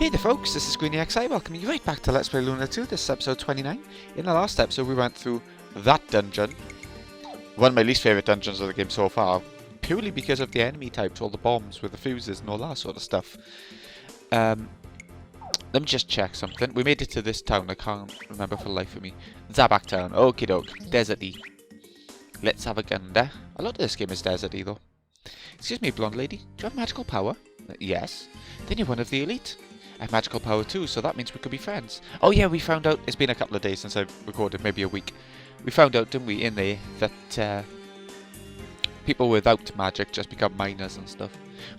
Hey there folks, this is GreenyXI, welcoming you right back to Let's Play Lunar 2, this is episode 29. In the last episode we went through that dungeon, one of my least favourite dungeons of the game so far, purely because of the enemy types, all the bombs with the fuses and all that sort of stuff. Let me just check something. We made it to this town, I can't remember for the life of me. Zabak town, okie doke, deserty. Let's have a gander. A lot of this game is deserty though. Excuse me, blonde lady, do you have magical power? Yes. Then you're one of the elite. I have magical power too, so that means we could be friends. Oh yeah, we found out, it's been a couple of days since I've recorded, maybe a week. We found out, didn't we, in there, that people without magic just become miners and stuff.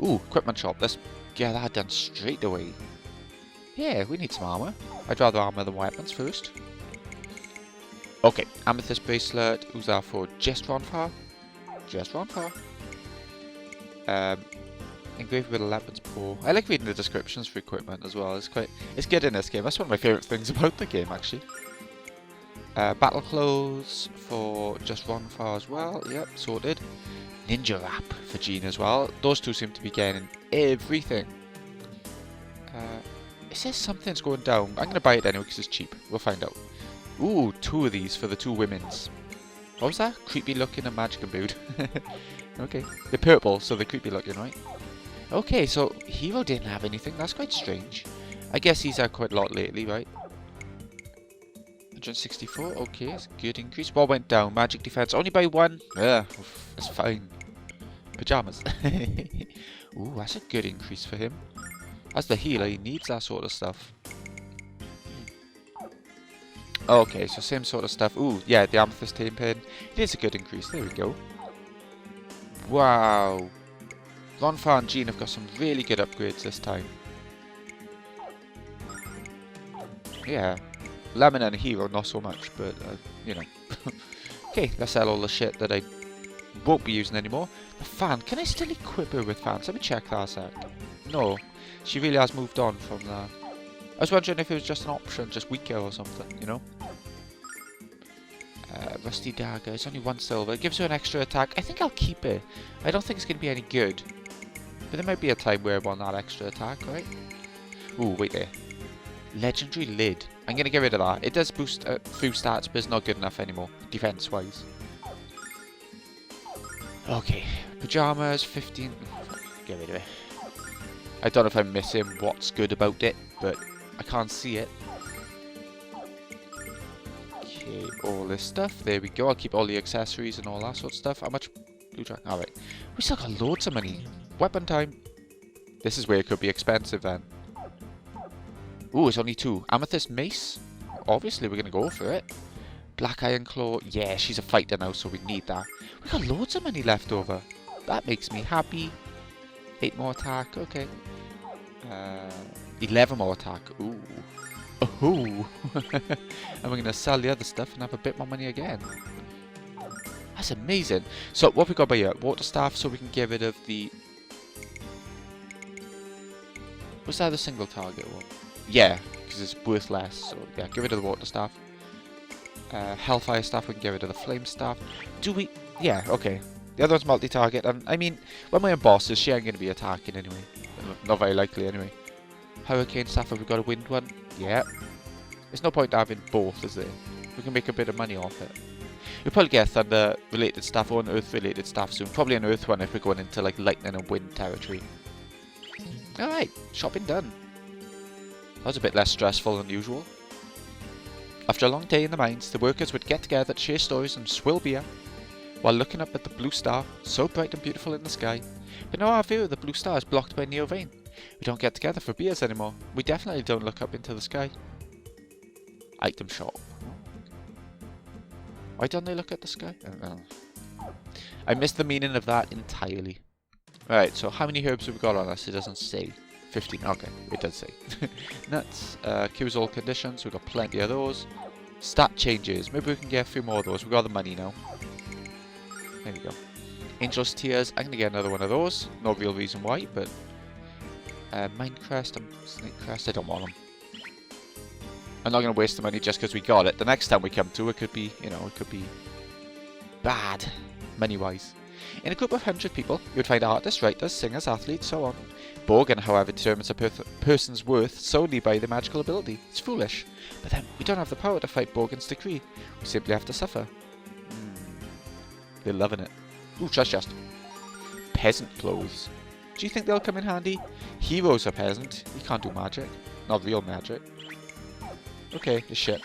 Ooh, equipment shop, let's get that done straight away. Yeah, we need some armor. I'd rather armor than weapons first. Okay, amethyst bracelet, who's that for? Just Ronfar? Just Ronfar. Engraved with a leopard's paw. I like reading the descriptions for equipment as well. It's good in this game. That's one of my favourite things about the game, actually. Battle clothes for Just Ronfar as well. Yep, sorted. Ninja wrap for Jean as well. Those two seem to be getting everything. It says something's going down. I'm going to buy it anyway because it's cheap. We'll find out. Ooh, two of these for the two women's. What was that? Creepy looking and magic imbued. Okay. They're purple, so they're creepy looking, right? Okay, so Hero didn't have anything. That's quite strange. I guess he's had quite a lot lately, right? 164. Okay, it's a good increase. What went down? Magic defense only by 1. Yeah, that's fine. Pajamas. Ooh, that's a good increase for him. As the healer, he needs that sort of stuff. Okay, so same sort of stuff. Ooh, yeah, the amethyst tape pin. It is a good increase. There we go. Wow. Ronfar and Jean have got some really good upgrades this time. Yeah. Lemon and Hero, not so much, but, you know. Okay, let's sell all the shit that I won't be using anymore. The fan. Can I still equip her with fans? Let me check that a sec. No. She really has moved on from that. I was wondering if it was just an option, just weaker or something, you know? Rusty dagger. It's only 1 silver. It gives her an extra attack. I think I'll keep it. I don't think it's going to be any good. But there might be a time where I want that extra attack, right? Ooh, wait there. Legendary lid. I'm going to get rid of that. It does boost a few stats, but it's not good enough anymore, defense-wise. Okay. Pajamas, 15. Get rid of it. I don't know if I'm missing what's good about it, but I can't see it. Okay, all this stuff. There we go. I'll keep all the accessories and all that sort of stuff. How much? Blue track. Alright. We still got loads of money. Weapon time. This is where it could be expensive then. Ooh, it's only 2. Amethyst mace. Obviously, we're going to go for it. Black iron claw. Yeah, she's a fighter now, so we need that. We got loads of money left over. That makes me happy. 8 more attack. Okay. 11 more attack. Ooh. Ooh. And we're going to sell the other stuff and have a bit more money again. That's amazing. So, what we got by here? Water staff, so we can get rid of the... Was that the single target one? Yeah, because it's worth less. So, yeah, get rid of the water staff. Hellfire staff, we can get rid of the flame staff. Do we... Yeah, okay. The other one's multi-target, and I mean, when we're in bosses, she ain't going to be attacking anyway. Not very likely anyway. Hurricane staff, have we got a wind one? Yeah. There's no point having both, is there? We can make a bit of money off it. We'll probably get a thunder-related staff or an earth-related staff soon. Probably an earth one if we're going into like lightning and wind territory. Alright, shopping done. That was a bit less stressful than usual. After a long day in the mines, the workers would get together to share stories and swill beer, while looking up at the blue star, so bright and beautiful in the sky. But now our view of the blue star is blocked by Neo Vane. We don't get together for beers anymore. We definitely don't look up into the sky. Item shop. Why don't they look at the sky? I don't know. I missed the meaning of that entirely. Right, so how many herbs have we got on us? It doesn't say. 15. Okay, it does say. Nuts. Cures all conditions. We've got plenty of those. Stat changes. Maybe we can get a few more of those. We've got the money now. There we go. Angel's Tears. I'm going to get another one of those. No real reason why, but... Minecrest and Snake Crest. I don't want them. I'm not going to waste the money just because we got it. The next time we come to it could be, you know, it could be bad, money-wise. In a group of 100 people, you would find artists, writers, singers, athletes, so on. Borgan, however, determines a person's worth solely by their magical ability. It's foolish. But then, we don't have the power to fight Borgan's decree. We simply have to suffer. They're loving it. Ooh, treasure chest. Peasant clothes. Do you think they'll come in handy? Heroes are peasant. You can't do magic. Not real magic. Okay, it's shit.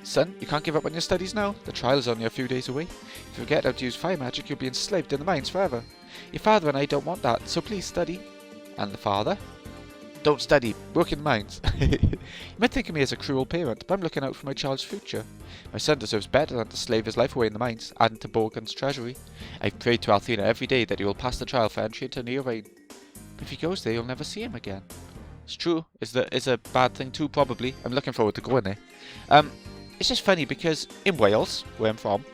Son, you can't give up on your studies now. The trial is only a few days away. If you forget how to use fire magic, you'll be enslaved in the mines forever. Your father and I don't want that, so please study. And the father? Don't study. Work in the mines. You might think of me as a cruel parent, but I'm looking out for my child's future. My son deserves better than to slave his life away in the mines, adding to Borgan's treasury. I've prayed to Althena every day that he will pass the trial for entry into Vane. But if he goes there, you'll never see him again. It's true. It's a bad thing too, probably. I'm looking forward to going there. It's just funny because in Wales, where I'm from,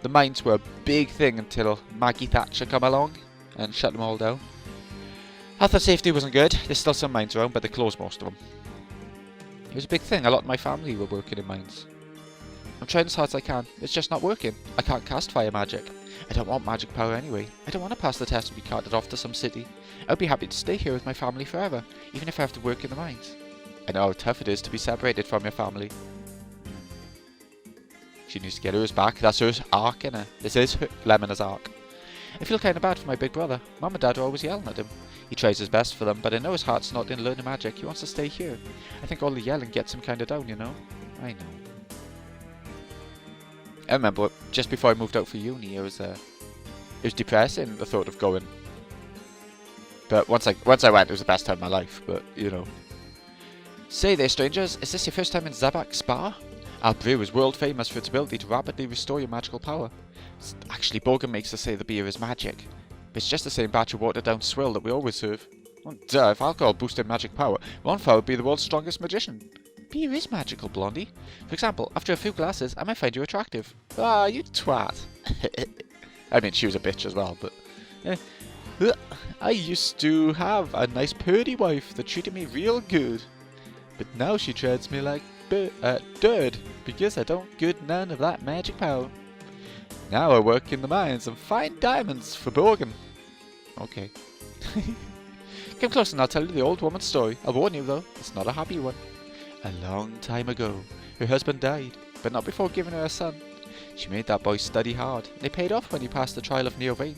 the mines were a big thing until Maggie Thatcher come along and shut them all down. Health and safety wasn't good. There's still some mines around, but they closed most of them. It was a big thing. A lot of my family were working in mines. I'm trying as hard as I can. It's just not working. I can't cast fire magic. I don't want magic power anyway. I don't want to pass the test and be carted off to some city. I'd be happy to stay here with my family forever, even if I have to work in the mines. I know how tough it is to be separated from your family. She needs to get hers back. That's her arc, innit? This is her Lemona's arc. I feel kind of bad for my big brother. Mum and Dad are always yelling at him. He tries his best for them, but I know his heart's not in learning magic. He wants to stay here. I think all the yelling gets him kind of down, you know? I know. I remember, just before I moved out for uni, it was depressing, the thought of going. But once I went, it was the best time of my life, but, you know. Say there, strangers, is this your first time in Zabak Spa? Our brew is world famous for its ability to rapidly restore your magical power. Actually, Borgan makes us say the beer is magic. But it's just the same batch of watered down swill that we always serve. Well, duh, if alcohol boosted magic power, Ronfa would be the world's strongest magician. Beer is magical, Blondie. For example, after a few glasses, I might find you attractive. Ah, you twat. I mean, she was a bitch as well, but... I used to have a nice purdy wife that treated me real good. But now she treats me like dirt, because I don't get none of that magic power. Now I work in the mines and find diamonds for Borgan. Okay. Come close and I'll tell you the old woman's story. I'll warn you though, it's not a happy one. A long time ago, her husband died, but not before giving her a son. She made that boy study hard, and it paid off when he passed the trial of Vane.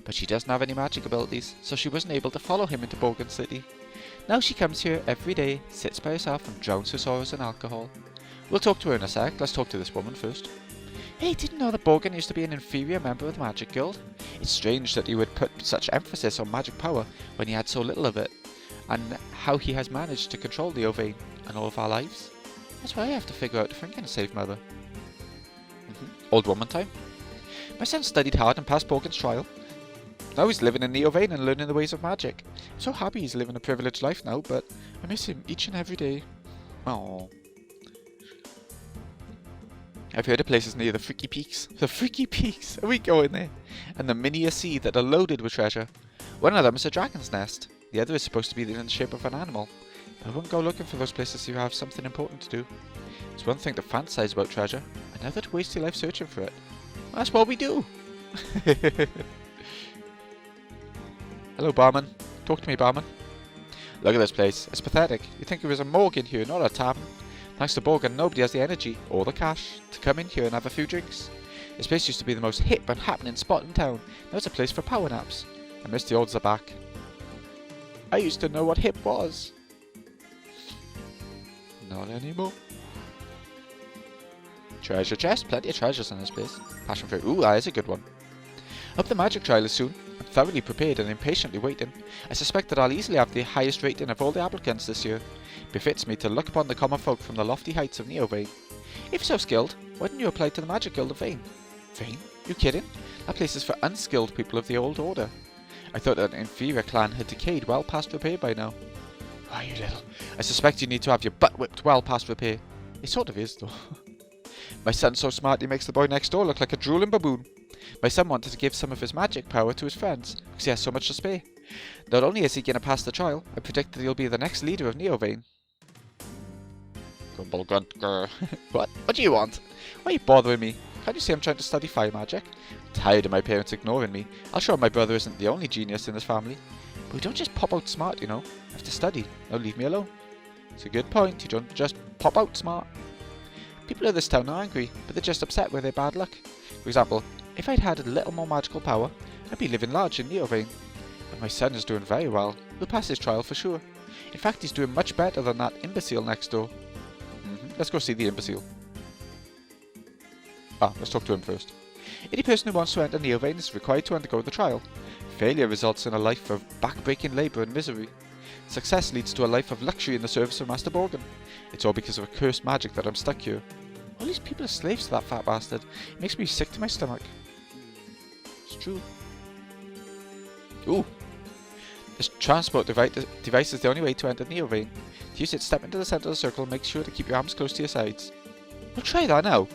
But she doesn't have any magic abilities, so she wasn't able to follow him into Borgan City. Now she comes here every day, sits by herself and drowns her sorrows in alcohol. We'll talk to her in a sec, let's talk to this woman first. Hey, didn't know that Borgan used to be an inferior member of the Magic Guild? It's strange that he would put such emphasis on magic power when he had so little of it, and how he has managed to control the Vane and all of our lives. That's what I have to figure out if I'm going to save Mother. Old woman time. My son studied hard and passed Borgan's trial. Now he's living in Vane and learning the ways of magic. I'm so happy he's living a privileged life now, but I miss him each and every day. Aww. I've heard of places near the Freaky Peaks. The Freaky Peaks! Are we going there? And the Minia Sea that are loaded with treasure. One of them is a dragon's nest. The other is supposed to be in the shape of an animal. But I wouldn't go looking for those places if you have something important to do. It's one thing to fantasize about treasure, another to waste your life searching for it. Well, that's what we do! Hello, barman. Talk to me, barman. Look at this place. It's pathetic. You'd think it was a morgue in here, not a tavern. Thanks to Borgan, nobody has the energy, or the cash, to come in here and have a few drinks. This place used to be the most hip and happening spot in town. Now it's a place for power naps. I miss the old Zabak. I used to know what hip was. Not anymore. Treasure chest. Plenty of treasures in this place. Passion fruit. Ooh, that is a good one. Hope the magic trial is soon. I'm thoroughly prepared and impatiently waiting. I suspect that I'll easily have the highest rating of all the applicants this year. Befits me to look upon the common folk from the lofty heights of Vane. If so skilled, why didn't you apply to the Magic Guild of Vane? Vane? You kidding? That place is for unskilled people of the old order. I thought that an inferior clan had decayed well past repair by now. Why, you little... I suspect you need to have your butt whipped well past repair. It sort of is, though. My son's so smart he makes the boy next door look like a drooling baboon. My son wanted to give some of his magic power to his friends, because he has so much to spare. Not only is he going to pass the trial, I predict that he'll be the next leader of Vane. Grumble grunt grr. What? What do you want? Why are you bothering me? Can't you see I'm trying to study fire magic? Tired of my parents ignoring me. I'll show my brother isn't the only genius in this family. But we don't just pop out smart, you know. I have to study. Now leave me alone. It's a good point. You don't just pop out smart. People of this town are angry, but they're just upset with their bad luck. For example, if I'd had a little more magical power, I'd be living large in Vane. But my son is doing very well. He'll pass his trial for sure. In fact, he's doing much better than that imbecile next door. Let's go see the imbecile. Let's talk to him first. Any person who wants to enter Vane is required to undergo the trial. Failure results in a life of back-breaking labour and misery. Success leads to a life of luxury in the service of Master Borgan. It's all because of a cursed magic that I'm stuck here. All these people are slaves to that fat bastard. It makes me sick to my stomach. It's true. Ooh. This transport device is the only way to enter Vane. To use it, step into the centre of the circle and make sure to keep your arms close to your sides. We'll try that now.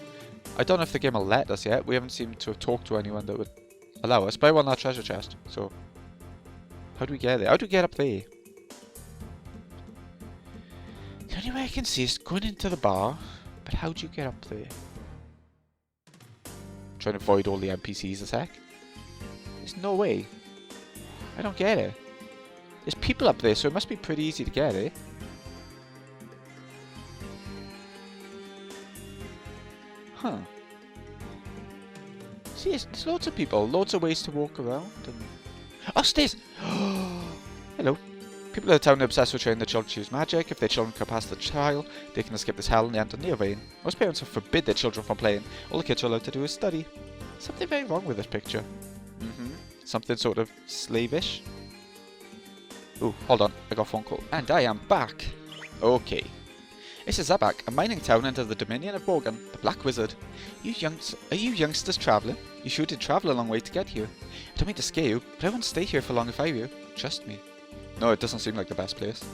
I don't know if the game will let us yet. We haven't seemed to have talked to anyone that would allow us. But I want that treasure chest. So, how do we get there? How do we get up there? The only way I can see is going into the bar. But how do you get up there? I'm trying to avoid all the NPCs a sec. There's no way. I don't get it. There's people up there, so it must be pretty easy to get it. Huh. See, there's loads of people, loads of ways to walk around. And... oh, stairs! Hello. People in the town are obsessed with training their children to use magic. If their children can pass the trial, they can escape this hell and enter Vane. Most parents have forbid their children from playing. All the kids are allowed to do is study. Something very wrong with this picture. Something sort of slavish. Ooh, hold on, I got a phone call. And I am back. Okay. This is Zabak, a mining town under the dominion of Borgan, the Black Wizard. Are you youngsters travelling? You sure did travel a long way to get here. I don't mean to scare you, but I wouldn't stay here for long if I were you. Trust me. No, it doesn't seem like the best place.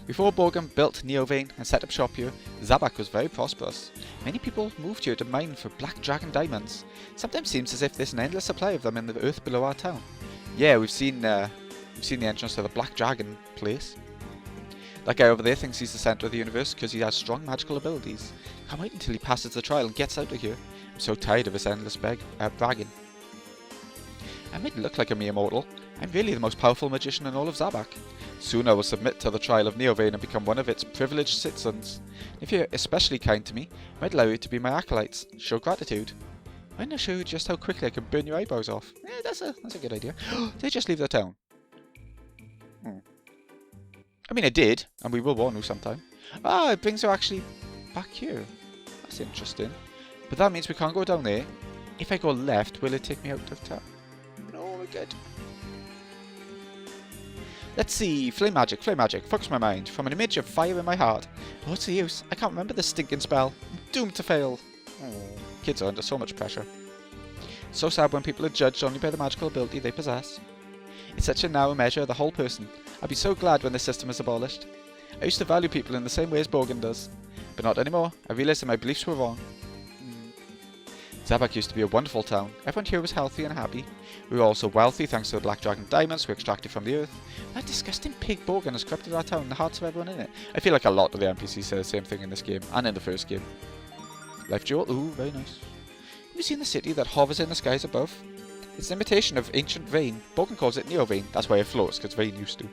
Before Borgan built Vane and set up shop here, Zabak was very prosperous. Many people moved here to mine for black dragon diamonds. Sometimes seems as if there's an endless supply of them in the earth below our town. Yeah, we've seen the entrance to the Black Dragon place. That guy over there thinks he's the centre of the universe because he has strong magical abilities. Can't wait until he passes the trial and gets out of here. I'm so tired of his endless bragging. I may look like a mere mortal. I'm really the most powerful magician in all of Zabak. Soon I will submit to the trial of Vane and become one of its privileged citizens. If you're especially kind to me, I might allow you to be my acolytes. Show gratitude. Why not show you just how quickly I can burn your eyebrows off? Yeah, that's a good idea. Did they just leave the town? I mean, I did, and we will warn you sometime. Ah, it brings her actually back here. That's interesting. But that means we can't go down there. If I go left, will it take me out of town? No, we're good. Let's see. Flame magic, focus my mind. From an image of fire in my heart. Oh, what's the use? I can't remember this stinking spell. I'm doomed to fail. Oh, kids are under so much pressure. It's so sad when people are judged only by the magical ability they possess. It's such a narrow measure of the whole person. I'll be so glad when this system is abolished. I used to value people in the same way as Borgan does. But not anymore. I realised that my beliefs were wrong. Zabak used to be a wonderful town. Everyone here was healthy and happy. We were also wealthy thanks to the Black Dragon diamonds we extracted from the earth. That disgusting pig Borgan has corrupted our town and the hearts of everyone in it. I feel like a lot of the NPCs say the same thing in this game, and in the first game. Life jewel? Ooh, very nice. Have you seen the city that hovers in the skies above? It's an imitation of ancient Vane. Borgan calls it Vane. That's why it floats, because Vane used to.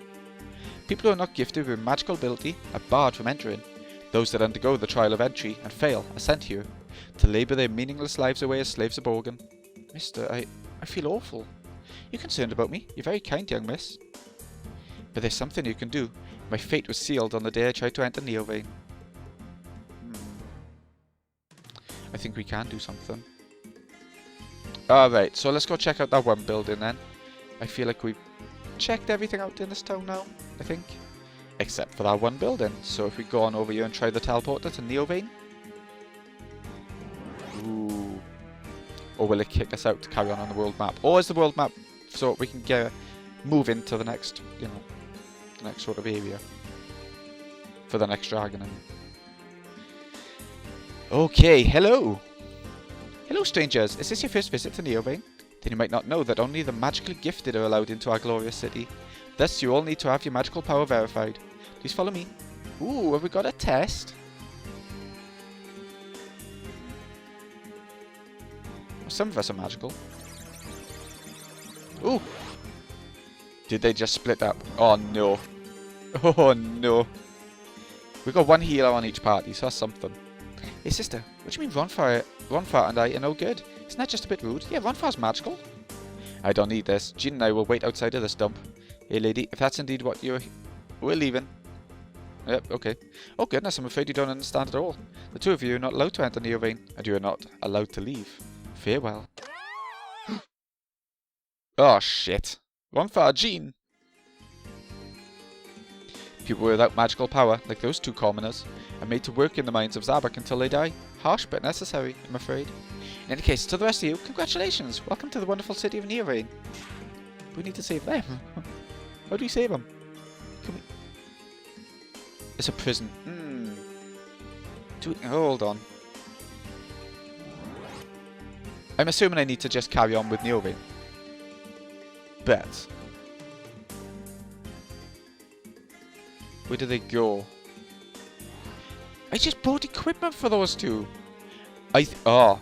People who are not gifted with magical ability are barred from entering. Those that undergo the trial of entry and fail are sent here to labour their meaningless lives away as slaves of Borgan. Mister, I feel awful. You're concerned about me? You're very kind, young miss. But there's something you can do. My fate was sealed on the day I tried to enter Vane. I think we can do something. Alright, so let's go check out that one building then. I feel like we've checked everything out in this town now, I think. Except for that one building. So if we go on over here and try the teleporter to Vane. Ooh. Or will it kick us out to carry on the world map? Or is the world map so we can move into the next, the next sort of area. For the next dragon. Okay, hello! Hello strangers, is this your first visit to Vane? Then you might not know that only the magically gifted are allowed into our glorious city. Thus you all need to have your magical power verified. Please follow me. Ooh, have we got a test? Some of us are magical. Ooh! Did they just split up? Oh no. Oh no. We got one healer on each party, so that's something. Hey sister, what do you mean Ronfar and I are no good? Isn't that just a bit rude? Yeah, Ronfar's magical. I don't need this. Jean and I will wait outside of this dump. Hey lady, if that's indeed what you're... We're leaving. Yep, okay. Oh goodness, I'm afraid you don't understand at all. The two of you are not allowed to enter Vane, and you are not allowed to leave. Farewell. Oh shit. Ronfar, Jean! People without magical power, like those two commoners, are made to work in the mines of Zabak until they die. Harsh but necessary, I'm afraid. In any case, to the rest of you, congratulations! Welcome to the wonderful city of Vane. We need to save them. How do we save them? Can we... It's a prison. Hold on. I'm assuming I need to just carry on with Vane. Bet. Where do they go? I just bought equipment for those two. Oh,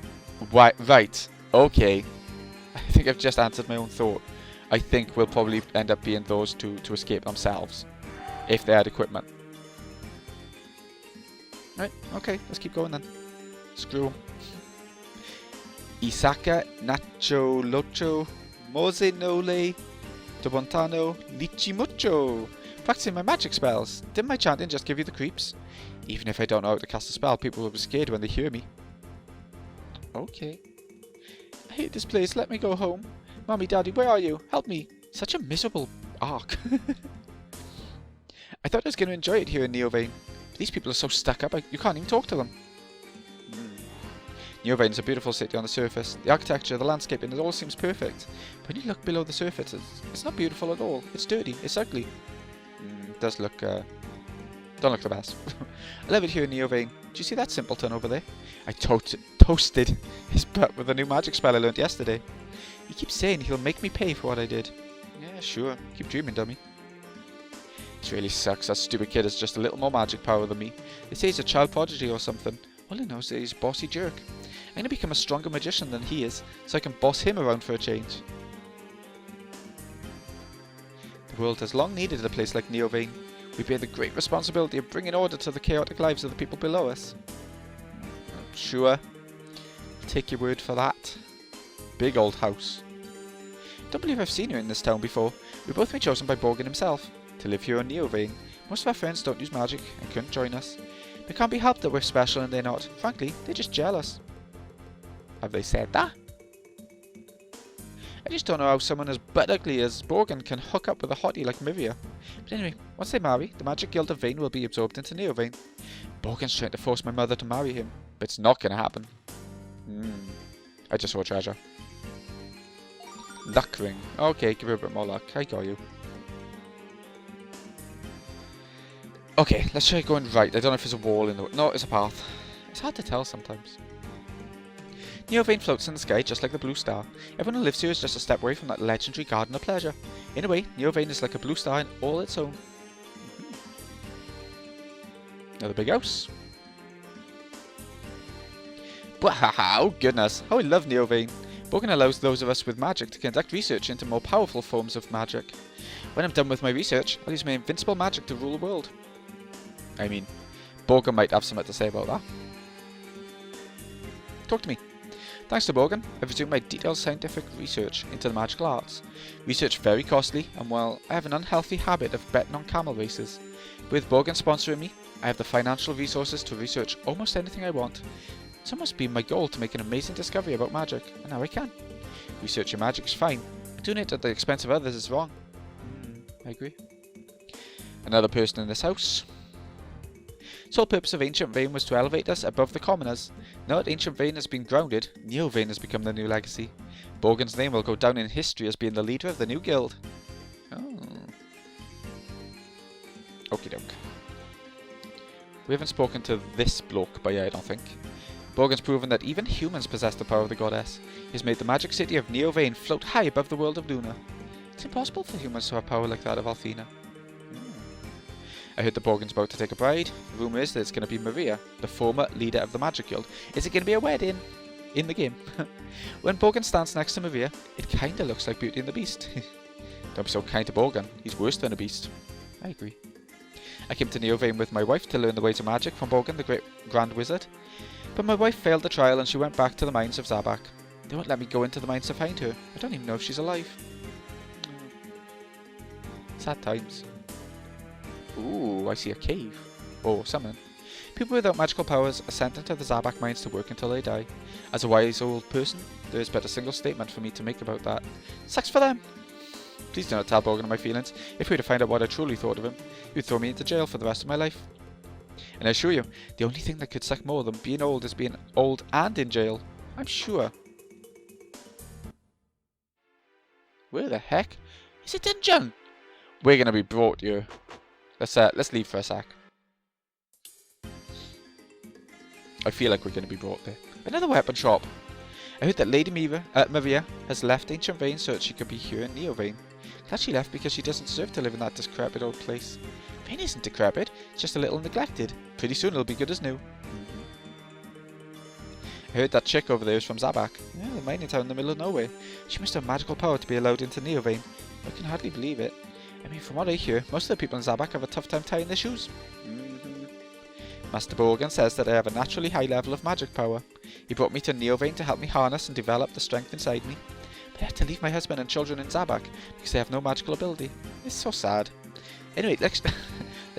right. Okay. I think I've just answered my own thought. I think we'll probably end up being those two to escape themselves, if they had equipment. Right. Okay. Let's keep going then. Screw 'em. Isaka, Nacho, Locho, Mose Nole, Tobontano, Lichi Mucho. Practicing my magic spells. Didn't my chanting just give you the creeps? Even if I don't know how to cast a spell, people will be scared when they hear me. Okay. I hate this place. Let me go home. Mommy, Daddy, where are you? Help me. Such a miserable arc. I thought I was going to enjoy it here in Vane. But these people are so stuck up, you can't even talk to them. Vane is a beautiful city on the surface. The architecture, the landscaping, it all seems perfect. But when you look below the surface, it's not beautiful at all. It's dirty. It's ugly. It does look, don't look the best. I love it here in Vane. Do you see that simpleton over there? I toasted his butt with a new magic spell I learnt yesterday. He keeps saying he'll make me pay for what I did. Yeah, sure. Keep dreaming, dummy. This really sucks. That stupid kid has just a little more magic power than me. They say he's a child prodigy or something. All he knows is he's a bossy jerk. I'm going to become a stronger magician than he is, so I can boss him around for a change. The world has long needed a place like Vane. We bear the great responsibility of bringing order to the chaotic lives of the people below us. Sure. I'll take your word for that. Big old house. Don't believe I've seen you in this town before. We've both been chosen by Borgan himself to live here in Vane. Most of our friends don't use magic and couldn't join us. It can't be helped that we're special and they're not. Frankly, they're just jealous. Have they said that? I just don't know how someone as butt ugly as Borgan can hook up with a hottie like Mivia. But anyway, once they marry, the Magic Guild of Vane will be absorbed into Vane. Borgan's trying to force my mother to marry him, but it's not going to happen. I just saw a treasure. Luck ring. Okay, give her a bit more luck. I got you. Okay, let's try going right. I don't know if there's a wall in the... No, it's a path. It's hard to tell sometimes. Vane floats in the sky just like the blue star. Everyone who lives here is just a step away from that legendary garden of pleasure. In a way, Vane is like a blue star in all its own. Another big house. Wow, goodness. How I love Vane. Borgan allows those of us with magic to conduct research into more powerful forms of magic. When I'm done with my research, I'll use my invincible magic to rule the world. I mean, Borgan might have something to say about that. Talk to me. Thanks to Borgan, I've resumed my detailed scientific research into the magical arts. Research very costly, and well, I have an unhealthy habit of betting on camel races. With Borgan sponsoring me, I have the financial resources to research almost anything I want. It's almost been my goal to make an amazing discovery about magic, and now I can. Researching magic is fine, but doing it at the expense of others is wrong. I agree. Another person in this house. The sole purpose of Ancient Vane was to elevate us above the commoners. Now that Ancient Vane has been grounded, Vane has become the new legacy. Borgan's name will go down in history as being the leader of the new guild. Oh. Okie doke. We haven't spoken to this bloke by yet, I don't think. Borgan's proven that even humans possess the power of the goddess. He has made the magic city of Vane float high above the world of Lunar. It's impossible for humans to have power like that of Althena. I heard the Borgan's about to take a bride. The rumour is that it's going to be Maria, the former leader of the Magic Guild. Is it going to be a wedding? in the game. When Borgan stands next to Maria, it kinda looks like Beauty and the Beast. Don't be so kind to Borgan. He's worse than a beast. I agree. I came to Vane with my wife to learn the ways of magic from Borgan, the great grand wizard. But my wife failed the trial and she went back to the mines of Zabak. They won't let me go into the mines to find her. I don't even know if she's alive. Sad times. Ooh, I see a cave. Or something. People without magical powers are sent into the Zabak mines to work until they die. As a wise old person, there is but a single statement for me to make about that. Sucks for them! Please do not tell Borgan my feelings. If he were to find out what I truly thought of him, he would throw me into jail for the rest of my life. And I assure you, the only thing that could suck more than being old is being old and in jail. I'm sure. Where the heck is it dungeon? We're gonna be brought here. Let's leave for a sec. I feel like we're gonna be brought there. Another weapon shop. I heard that Lady Maria has left ancient Vane so that she could be here in Vane. Glad she left because she doesn't deserve to live in that decrepit old place. Vane isn't decrepit, it's just a little neglected. Pretty soon it'll be good as new. I heard that chick over there is from Zabak. Yeah, the mining town in the middle of nowhere. She must have magical power to be allowed into Vane. I can hardly believe it. I mean, from what I hear, most of the people in Zabak have a tough time tying their shoes. Master Borgan says that I have a naturally high level of magic power. He brought me to Vane to help me harness and develop the strength inside me. But I had to leave my husband and children in Zabak because they have no magical ability. It's so sad. Anyway, let's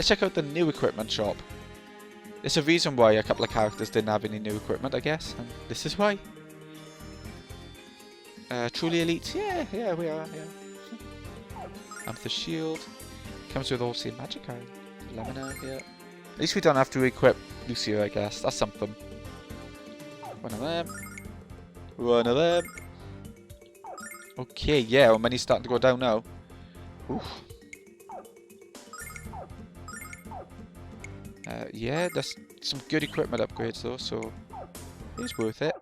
check out the new equipment shop. There's a reason why a couple of characters didn't have any new equipment, I guess, and this is why. Truly elite, yeah, we are, yeah. Amethyst shield, comes with all same magic iron. Lunar, yeah. At least we don't have to equip Lucia, I guess. That's something. One of them. One of them. Okay, yeah, our money's starting to go down now. Oof. Yeah, there's some good equipment upgrades though, so it's worth it.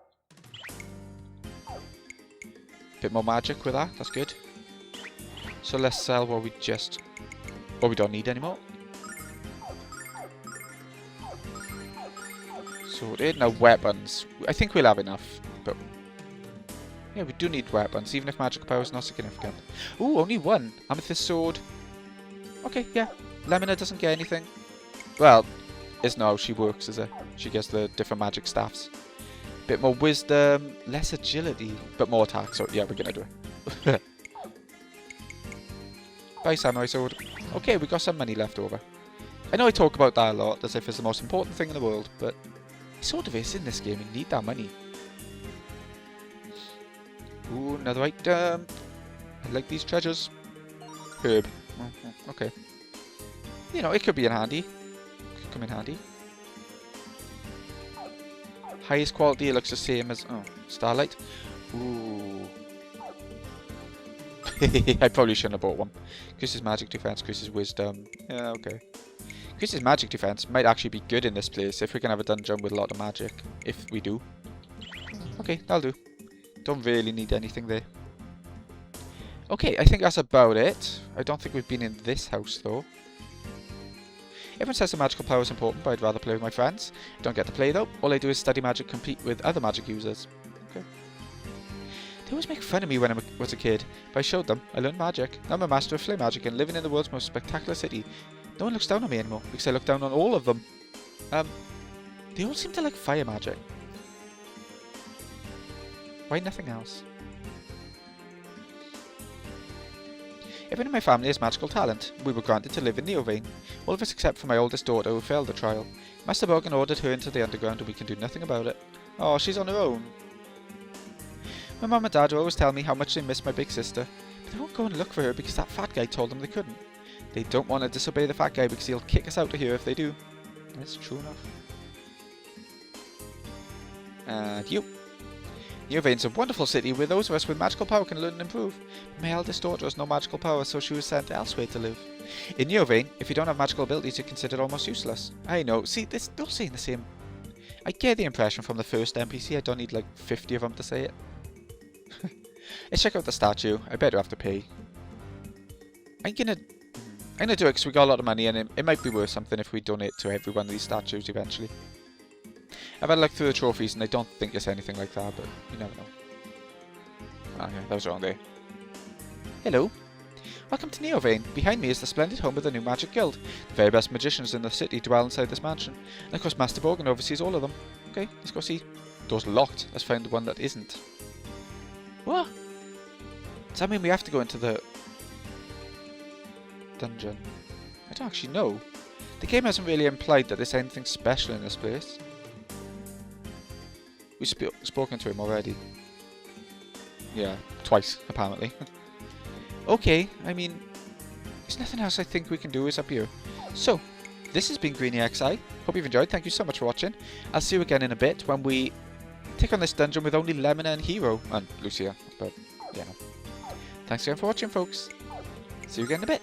Bit more magic with that, that's good. So let's sell what we don't need anymore. Sorted. Now weapons. I think we'll have enough, but yeah, we do need weapons, even if magic power is not significant. Ooh, only one. Amethyst sword. Okay, yeah. Lemina doesn't get anything. Well, it's not how she works, is it? She gets the different magic staffs. Bit more wisdom, less agility, but more attack, so yeah, we're gonna do it. Bye, samurai sword. Okay, we got some money left over. I know I talk about that a lot, as if it's the most important thing in the world, but it sort of is in this game, you need that money. Ooh, another item. I like these treasures. Herb. Okay. You know, it could be in handy. Could come in handy. Highest quality, it looks the same as... Oh, Starlight. Ooh. I probably shouldn't have bought one. Increases magic defense, increases wisdom. Yeah, okay. Increases magic defense might actually be good in this place if we can have a dungeon with a lot of magic. If we do. Okay, that'll do. Don't really need anything there. Okay, I think that's about it. I don't think we've been in this house though. Everyone says the magical power is important, but I'd rather play with my friends. I don't get to play though. All I do is study magic, compete with other magic users. Okay. They always make fun of me when I was a kid, but I showed them. I learned magic. Now I'm a master of flame magic and living in the world's most spectacular city. No one looks down on me anymore, because I look down on all of them. They all seem to like fire magic. Why nothing else? Everyone in my family has magical talent. We were granted to live in Vane. All of us except for my oldest daughter who failed the trial. Master Borgan ordered her into the underground and we can do nothing about it. Oh, she's on her own. My mum and dad always tell me how much they miss my big sister, but they won't go and look for her because that fat guy told them they couldn't. They don't want to disobey the fat guy because he'll kick us out of here if they do. That's true enough. And you. Vane's a wonderful city where those of us with magical power can learn and improve. But my eldest daughter has no magical power, so she was sent elsewhere to live. In Vane, if you don't have magical abilities, you're considered almost useless. I know, see, they're all saying the same. I get the impression from the first NPC, I don't need like 50 of them to say it. Let's check out the statue. I better have to pay. I'm gonna do it because we got a lot of money and it might be worth something if we donate to every one of these statues eventually. I've had a look through the trophies and I don't think it's anything like that, but you never know. Ah, yeah, that was wrong there. Hello. Welcome to Vane. Behind me is the splendid home of the new magic guild. The very best magicians in the city dwell inside this mansion. And of course Master Borgan oversees all of them. Okay, let's go see. Door's locked. Let's find the one that isn't. What? Does that mean we have to go into the dungeon? I don't actually know. The game hasn't really implied that there's anything special in this place. We've spoken to him already. Yeah, twice, apparently. Okay, I mean, there's nothing else I think we can do is up here. So, this has been GreenyXI. Hope you've enjoyed. Thank you so much for watching. I'll see you again in a bit when we take on this dungeon with only Lemona and Hero. And Lucia, but, yeah. Thanks again for watching, folks. See you again in a bit.